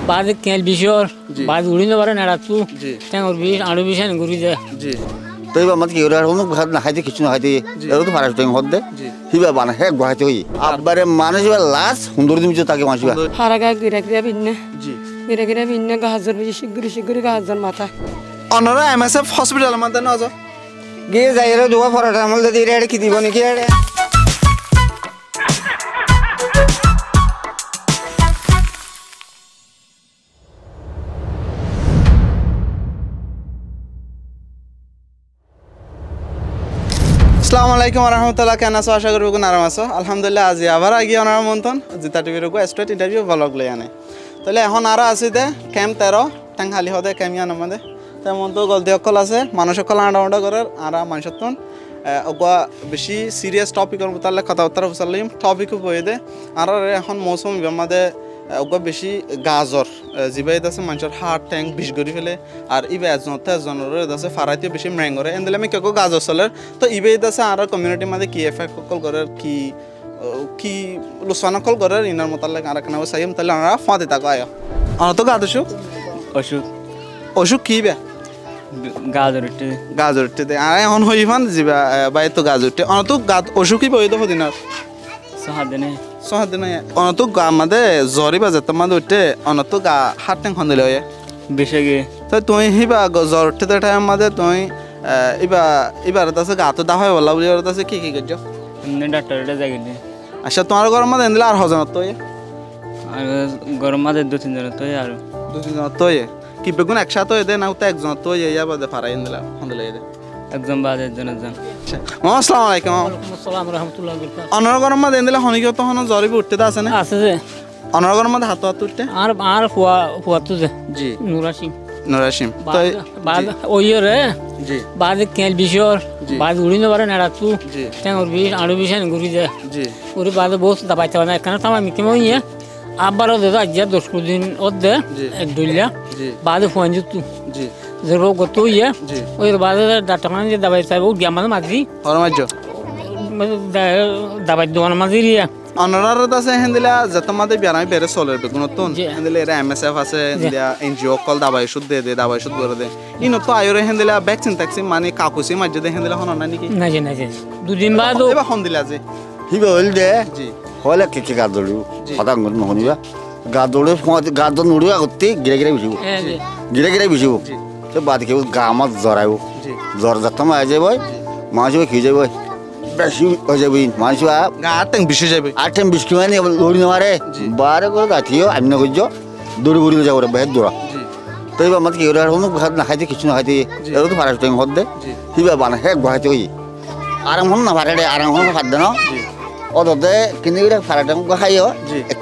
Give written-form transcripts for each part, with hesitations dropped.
बाद केल बिशोर बाद उड़ी न बारे नारातु तेंगर बिश आड़ू बिशन गुरी दे जी तो ये मत क्यों रहा हूँ घर ना खाते किचन खाते ये तो फारस टाइम होते ही बात बना है गुआते हुई अब बारे माने जो लास्ट हुंदुर दिन जो ताकि माची बा हारा गिरा बिन्ने जी गिरा बिन्ने का हजार बिश शिगुरी का हजार माथा অনরা এমএসএফ হসপিটাল মধ্যে না যাও গিয়ে যাই রে দুয়া ফরাটা আমল দে রে কি দিব নাকি রে আসসালামু আলাইকুম ওয়া রাহমাতুল্লাহ কেন আছো আশা করি কোন আরাম আছো আলহামদুলিল্লাহ আজি আবার আগি অনার মন্তন জিতা টিভির কো স্ট্রেট ইন্টারভিউ ব্লগ লই আনে তাহলে এখন আর আছে দে ক্যাম্প 13 টাঙ্গালি হদে ক্যামিয়া নামদে তেমন তো গলতি অকল আছে মানুষ অকল আন্ডা করার আর মানুষতন ওগা বেশি সিরিয়াস টপিকের মতালে কথাবার্তা বসালাম টপিক বই দে আর এখন মৌসুম আমাদের ওগা বেশি গাজর জিবাই আছে মানুষের হার্ট ট্যাঙ্ক বিষ গড়ি ফেলে আর ইবে এজনের আছে ফারাইতে বেশি ম্যাঙ্গরে এন্ডলে আমি কেউ গাজর চলের তো ইবে আছে আর কমিউনিটির মধ্যে কি এফেক্ট কল করার কি লোসনা কল করার ইনার মতালে আর কেন সাইম তাহলে আমরা ফাঁদে থাকো আয় তো গাদ অসুখ কি বে গাজর দে আর এখন হইফান জিবা বাই তো গাজর তো গাদ অসুখই বই তো দিন সহাদিনে অনত গা মাদে জ্বরি বা যেত মাদে উঠে অনত গা হাত টেং খন্দিলে হয় বেশে গে তো তুই হিবা জ্বর উঠতে টাইম মাদে তুই এবার তাছে গা তো দা হয় বলা বলি তাছে কি করছ এমনি ডাক্তারটা যাইলে আচ্ছা তোমার গরম মাদে এনদিলে আর হজনত তো আর গরম মাদে দু তিন জন তো আর দু তিন জন তো কি বেগুন একসাথে হয়ে দে না তো একজন তো ইয়া বাদে ফারাই এনদিলা খন্দিলে দে একজন বাদ একজন আসসালামু আলাইকুম আসসালাম রাহমাতুল্লাহ বারাকাতুহু অনর গরম মাদে এনদিলা হনিকে তো হন জ্বরি উঠতে আছে না আছে যে অনর গরম মাদে হাত উঠতে আর হুয়া তো যে জি নুরাসিম তো बाद ओयो रे जी बाद केल बिशोर बाद उड़ी न बारे नारातु जी तेंगर बिश आड़ू बिशन गुरी दे जी उरी बाद बहुत दबाई तवा ना kana tamam mi moy ya abaro de ajja 10 din odde ek dulla जी बाद फोन tu जी zero goto ya जी ওই बाद ডাক্তার যে দবাই চাইবো গ্যামাল মাঝি হরমাজ্য দবাই দোয়ান মাঝি রিয়া অনরার আছে হেন্দিলা যতমাদে বিয়ারাই বেরে চলের বেগুনতন হেন্দিলা এরা এমএসএফ আছে হেন্দিলা এনজিও কল দাবাই সুদ দে দাবাই সুদ করে দে ইনো তো আয়রে হেন্দিলা ভ্যাকসিন ট্যাক্সিন মানে কাকুসি মাঝে দে হেন্দিলা হন না নাকি না যে দুদিন বাদ এবা হন্দিলা যে হিবে হইল দে জি হলে কি গাদলু হতাং গন নহনিবা গাদলে গাদন নুড়িয়া করতে গিরে বিছিব গিরে বিছিব তো বাদ কেউ গামাত জরাইব জ্বর যতম আই যাই বই মাছ কি যাই বই বেশি হয়ে যাবি মানুষ গা আটেং বিশে যাবে আটেম বিস্কি মানে দৌড়ি নেওয়ারে বারে করে গাঠিও আমি না করছো দৌড়ি বুড়ি যাবো বেহের দৌড়া তো এবার আমাদের কি রহম ঘর না খাইতে কিছু না খাইতে এর তো ফারাস টাইম হতে হিবা বানা হে গুয়াহাটি হই আরাম হন না ফারাডে আরাম হন ফাদ দেন ওদতে কিনে গিয়ে ফারাস টাইম খাইও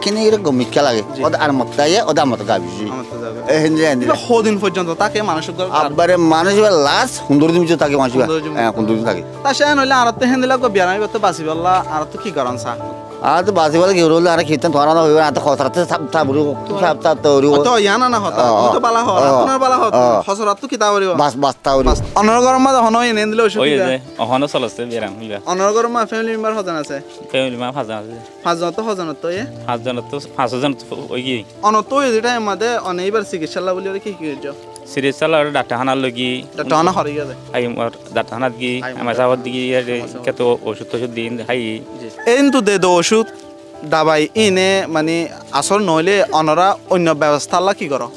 কিনে গিয়ে গমিকা লাগে ওদ আর মতায়ে ওদ আমত গাবিজি এই হিন্দে হিন্দে হদিন পর্যন্ত তাকে মানুষের আবারে মানুষ লাস্ট সুন্দর দিন তাকে মানুষ সুন্দর দিন থাকে তা সে নইলে আর তো হেন্দিলা গো বিয়ারাই বতে বাসি বল্লা আর তো কি করান সা আর তো বাসি বলে কি রোল আর খেতেন ধরা না হইবে আর তো খতরাতে সব তা তরি তো ইয়ানা না হতা তো বালা হ আপনার বালা হ হসরাত তো কি তা করিব বাস তাওরি অনর গরম মা হন এনে দিলে ওই যে অহন চলছে বিরাম হইবা অনর গরম মা ফ্যামিলি মেম্বার হজন আছে ফ্যামিলি মা ফাজা আছে পাঁচজন তো হজন তো এ পাঁচজন ওই কি অন তো এই যেটা আমাদের অনেকবার চিকিৎসা বলি কি কি করছো সিরিয়াস চালার ডাক্তার হানার লগি ডাক্তার হানা হরি গেছে আই মোর ডাক্তার হানাত গি আমার সাবত দিগি কত ওষুধ দিন হাই এন তো দে দো ওষুধ দাবাই ইনে মানে আসল নইলে অনরা অন্য ব্যবস্থা লা কি করো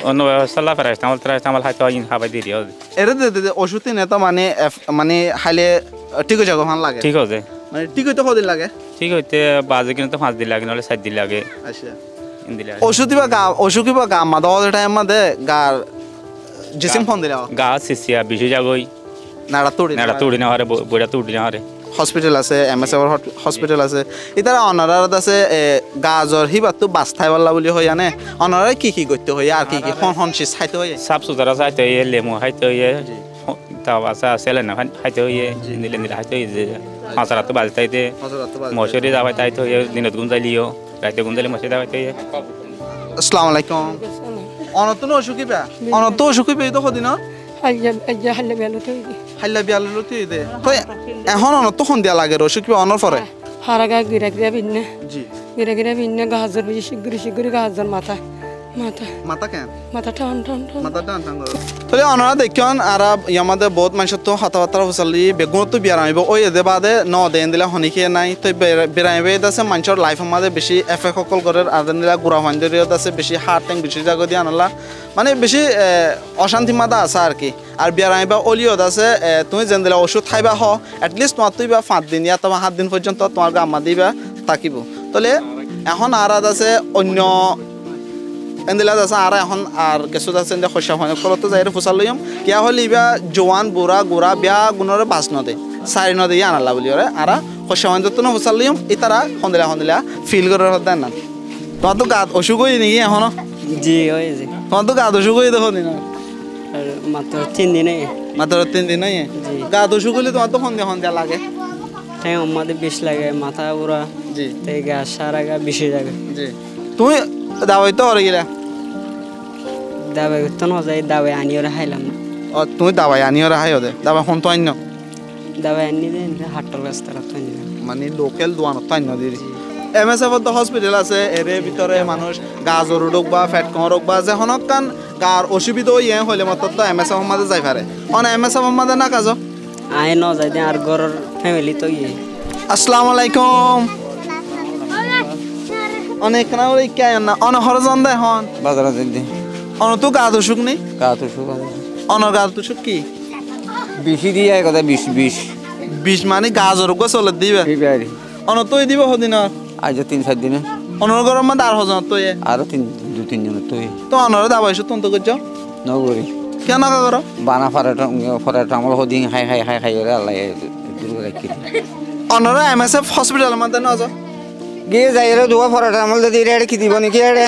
অন্য ব্যবস্থা লা প্যারাসিটামল হাইতো ইন খাবাই দি দিও এরে দে ওষুধ নে তো মানে হাইলে ঠিক হয়ে যাগো ভান লাগে ঠিক আছে মানে ঠিক হইতে কদিন লাগে ঠিক হইতে বাজে কিনে তো 5 দিন লাগে নলে 7 দিন লাগে আচ্ছা ইন দিলে ওষুধ বা গা মাদা টাইম মাদে গার জিসিম ফোন দিলা গা সিসিয়া বিশে যাগই নাড়া তুড়ি না হারে বড়া তুড়ি না হারে হসপিটাল আছে এমএসএফ হসপিটাল আছে ইতারা অনারাত আছে গাজর হিবাত তো বাস্তাই বল্লা বলি হয় আনে অনারা কি করতে হয় আর কি হন সিস খাইতে হয় সাপ সুতরা খাইতে হয় লেমু খাইতে হয় তাও আছে সেলেন খাইতে হয় নিলে খাইতে হয় যে হাজার তো বাজতাইতে মশারি যাবাই তাইতে হয় দিনত গুন যাইলিও রাতে গুন যাইলে মশারি যাবাইতে হয় আসসালামু আলাইকুম অনতন অসুখী তো কদিন হাল্লা বিয়ালতে দে তো এখন অনত খন দিয়া লাগে অসুখ অনর পরে হারা গিরা বিন্নে জি गिरा गिरा बिन्ने का हजार बजे शिगुरी का हजार माथा মাথা মাথা কেন মাথা টান টান টান মাথা টান টান করে তাহলে অনারা দেখুন আর ইয়ামাদের বহুত মানুষ তো হতাবার্তা হুসালি বেগুন তো বিয়ার আইব ওই এদের বাদে ন দেন দিলে হনিকে নাই তো বেড়াইবে আছে মানুষের লাইফের মাঝে বেশি এফেক্ট সকল করে আর দিলা গুড়া ভান্ডারিও আছে বেশি হার্ট ট্যাঙ্ক বেশি জায়গা দিয়ে আনলা মানে বেশি অশান্তি মাদা আছে আর কি আর বিয়ার আইবা অলিও আছে তুমি যেন দিলা ওষুধ খাইবা হ এটলিস্ট তোমার তুই বা 5 দিন ইয়া তোমার 7 দিন পর্যন্ত তোমার গাম্মা দিবা থাকিব তাহলে এখন আর আছে অন্য এন্দিলা আছে আর এখন আর কিছু আছে খসা হয় কলতো যাই ফুসাল লইম কিয়া হল ইবা জোয়ান বুড়া গুড়া বিয়া গুণরে বাস নদে সারি নদে ইয়ে আনালা বলি ওরে আর খসা হয় তো ফুসাল লইম ইতারা সন্দিলা ফিল করে দেন না তোমার তো গাত অসুখ হয়ে নাকি এখনো জি হয়েছে তোমার তো গাত অসুখ হয়ে দেখো দিন আর মাত্র 3 দিনে মাত্র 3 দিন নয় গাত অসুখ হলে তোমার তো সন্ধ্যা লাগে তাই আমাদের বেশ লাগে মাথা পুরা জি তাই গা সারা গা বেশি লাগে জি তুমি দাওয়াই তো হরে গেলা দাবাই তো না যাই দাবাই আনি ওরা খাইলাম না ও তুমি দাওয়াই আনি ওরা হাই ওদের দাওয়াই হন তো আন্য দাবাই আনি দেন হাটল রাস্তার তো আনি না মানে লোকাল দোয়ান তো আন্য দিই এমএসএফ তো হসপিটাল আছে এর ভিতরে মানুষ গা জ্বর রোগ বা ফ্যাট কম রোগ বা যে হনকান গার অসুবিধা ইয়ে হলে মাত্র তো এমএসএফ মাঝে যাই পারে অন এমএসএফ মাঝে না কাজ আয় ন যাই দেন আর ঘরের ফ্যামিলি তো ইয়ে আসসালামু আলাইকুম অনেক না ওই কে না অন হরজন দে হন বাজারে দিন অন তো গা দোষুক নেই গা তো শুক অন গা দোষুক কি বেশি দিয়ে কথা 20 বিষ মানে গা জ্বর গো চলে দিবে ফেব্রুয়ারি অন তুই দিব হদিন আজ 3-4 দিনে অনর গরম মধ্যে আর হজন তুই আরো 2-3 জন তুই তো অনর দাবাইছো তুমি তো করছ নগরী কেন করো বানা ফরাটা আমার হদিন হাই রে আল্লাহ দূর রাখি অনর এমএসএফ হসপিটাল মধ্যে না যাও গিয়ে যাই রে দুয়া ফরাটা আমল দি রে কি দিব নাকি রে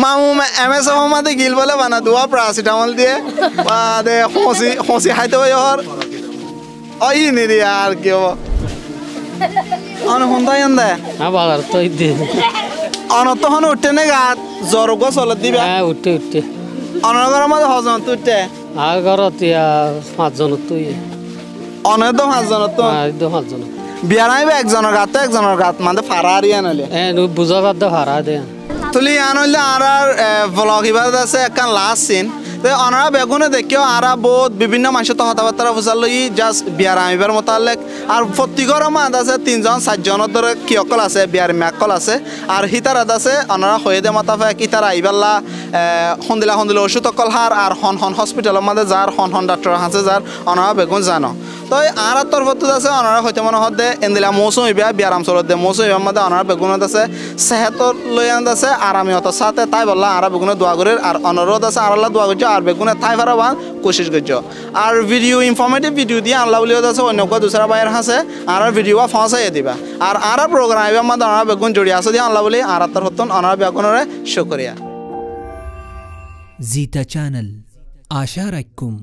মামু এমএসএফ মধ্যে গিল বলে বানা দুয়া প্যারাসিটামল দিয়ে বা দে হসি হাইতে হয় আর ওই নি রে আর কি হবো অন হন্দাই আন্দা হ্যাঁ বাজার তো দিন অন তো হন উঠতে নে গা জ্বর গো চলে দিবে হ্যাঁ উঠতে অনর গরম মধ্যে হজন তুইতে আর ঘরত ইয়া 5 জন তুই অনের তো 5 জন তো আর 5 জন বিয়ার আইবে একজনের গাত মানে ফারারি আনলে বুঝা বাদ হারা দে তুলি আনলে আর ব্লগ ইবাদ আছে একখান লাস্ট সিন তো অনারা বেগুনে দেখিও আরা বহুত বিভিন্ন মানুষের তো হতাবার্তা ফুসাল লই জাস্ট বিয়ার আইবার মোতালেক আর প্রত্যেকের মাদ আছে 3 জন 4 জনের ধরে কিয়কল আছে বিয়ার ম্যাকল আছে আর হিতারাত আছে অনারা হয়ে দে মাতাফে কিতারা আইবাল্লা হন্দিলা ওষুধ অকল হার আর হন হসপিটালের মাঝে যার হন ডাক্তার আছে যার অনারা বেগুন জানো তো আর তরফত আছে অনারা হইতে মনে হদে এন্দিলা মৌসুম হইবা বিয়ারাম চলত দে মৌসুম হইবার মধ্যে অনারা বেগুনত আছে সেহতর লই আন্দ আছে আরামিয়ত সাথে তাই বললা আর বেগুনে দোয়া করে আর অনুরোধ আছে আরাল্লা দোয়া করছো আর বেগুনে তাই ফারাবান কোশিশ করছো আর ভিডিও ইনফরমেটিভ ভিডিও দিয়ে আনলা বলিও আছে অন্য কেউ দুসরা বাইর আছে আর ভিডিও ফাঁসাই দিবা আর প্রোগ্রাম হইবার মধ্যে অনারা বেগুন জড়িয়ে আছে দিয়ে আনলা বলি আর তার হতন অনারা বেগুনরে শুকরিয়া زيتا channel आशा रखूं